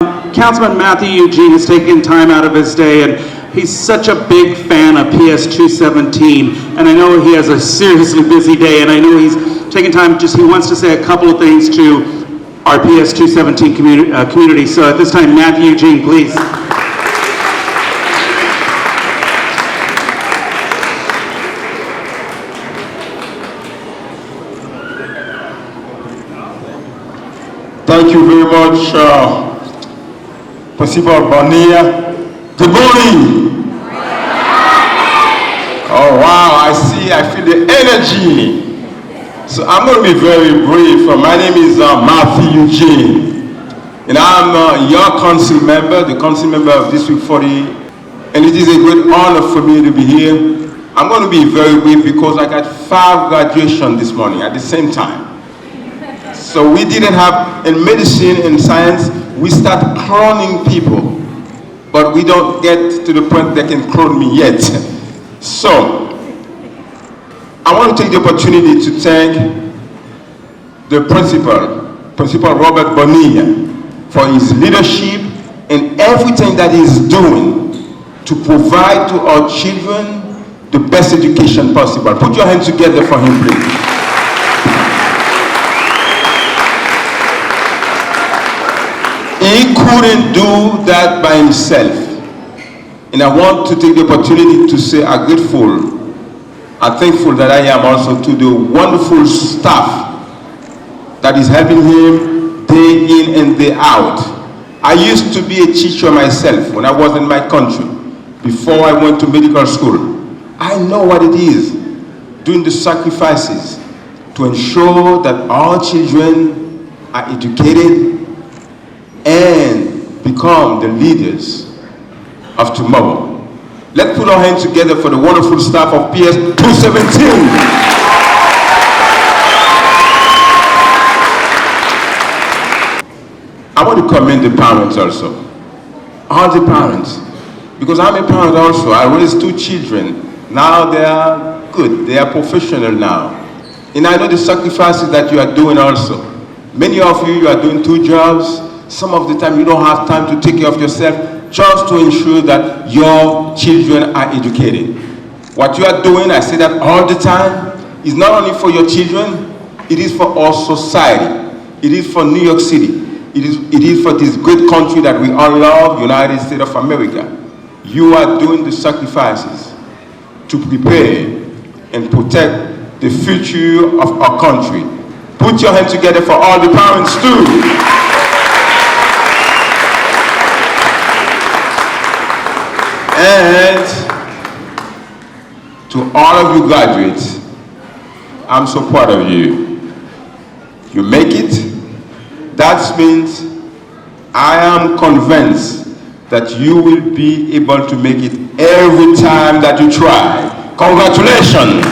Councilman Mathieu Eugene has taken time out of his day, and he's such a big fan of PS 217, and I know he has a seriously busy day, and I know he's taken time, he wants to say a couple of things to our PS 217 community. So at this time, Mathieu Eugene, please. Thank you very much, Principal Bonilla. Good morning. Oh wow, I feel the energy. So I'm going to be very brief. My name is Mathieu Eugene, and I'm your council member, the council member of District 40, and it is a great honor for me to be here. I'm going to be very brief because I got 5 graduations this morning at the same time. So we didn't have, in medicine and science, we start cloning people, but we don't get to the point they can clone me yet. So, I want to take the opportunity to thank the Principal Robert Bonilla, for his leadership and everything that he's doing to provide to our children the best education possible. Put your hands together for him, please. He couldn't do that by himself. And I want to take the opportunity to say I'm grateful, I'm thankful that I am also to the wonderful staff that is helping him day in and day out. I used to be a teacher myself when I was in my country, before I went to medical school. I know what it is, doing the sacrifices to ensure that our children are educated and become the leaders of tomorrow. Let's put our hands together for the wonderful staff of PS 217. I want to commend the parents also. All the parents. Because I'm a parent also. I raised 2 children. Now they are good. They are professional now. And I know the sacrifices that you are doing also. Many of you are doing 2 jobs. Some of the time you don't have time to take care of yourself, just to ensure that your children are educated. What you are doing, I say that all the time, is not only for your children, it is for our society. It is for New York City. It is for this great country that we all love, United States of America. You are doing the sacrifices to prepare and protect the future of our country. Put your hands together for all the parents too. And to all of you graduates, I'm so proud of you. You make it. That means I am convinced that you will be able to make it every time that you try. Congratulations.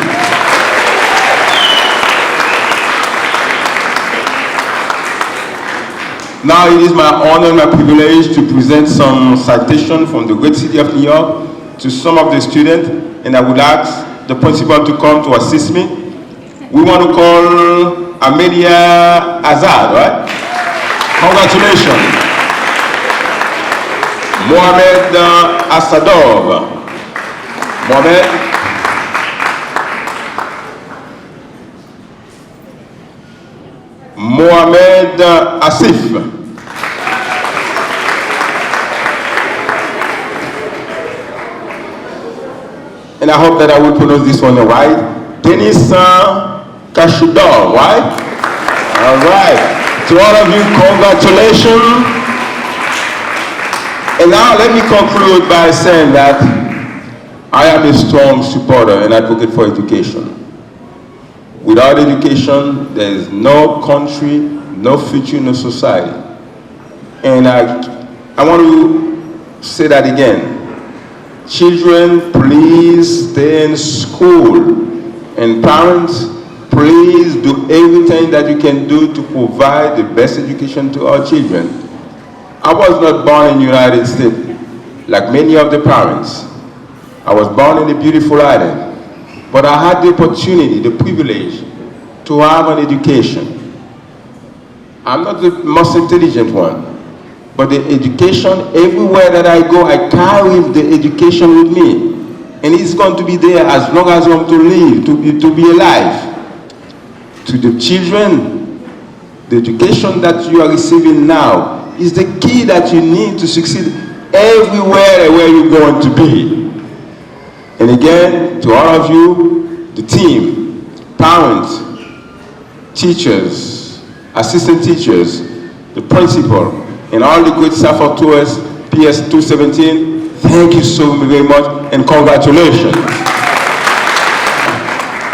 Now it is my honor and my privilege to present some citation from the great city of New York to some of the students, and I would ask the principal to come to assist me. We want to call Amelia Azad, right? Congratulations. Mohamed Asadov. Mohamed Asif. And I hope that I will pronounce this one right. Denis Kashudor, right? All right. To all of you, congratulations. And now let me conclude by saying that I am a strong supporter and advocate for education. Without education, there is no country, no future, no society. And I want to say that again. Children, please stay in school. And parents, please do everything that you can do to provide the best education to our children. I was not born in the United States, like many of the parents. I was born in a beautiful island. But I had the opportunity, the privilege, to have an education. I'm not the most intelligent one, But the education, everywhere that I go, I carry the education with me. And it's going to be there as long as I want to live, to be alive. To the children, the education that you are receiving now is the key that you need to succeed everywhere where you're going to be. And again, to all of you, the team, parents, teachers, assistant teachers, the principal, and all the great staff of towards PS 217, thank you so very much and congratulations.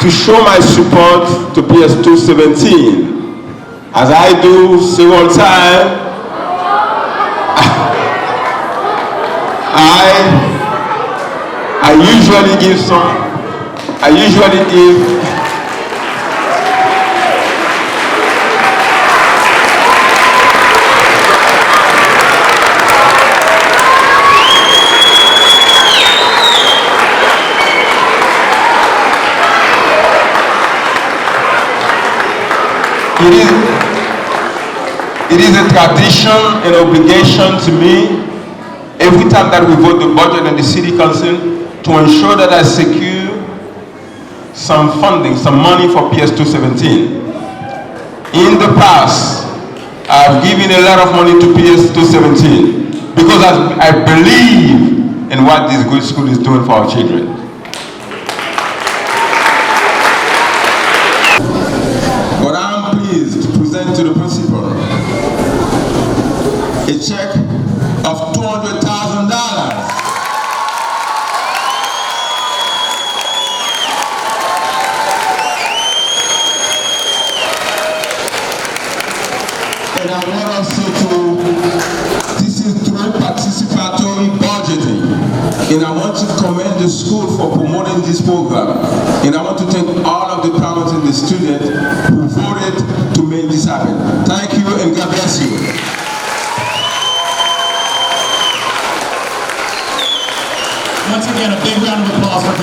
To show my support to PS 217, as I do several times, I usually give It is a tradition and obligation to me every time that we vote the budget in the city council to ensure that I secure some funding, some money for PS 217. In the past, I've given a lot of money to PS 217 because I believe in what this good school is doing for our children. But I'm pleased to present to the principal a check of $200,000. And I want also this is through participatory budgeting. And I want to commend the school for promoting this program. And I want to thank all of the parents and the students who voted to make this happen. Thank you and God bless you. Once again, a big round of applause for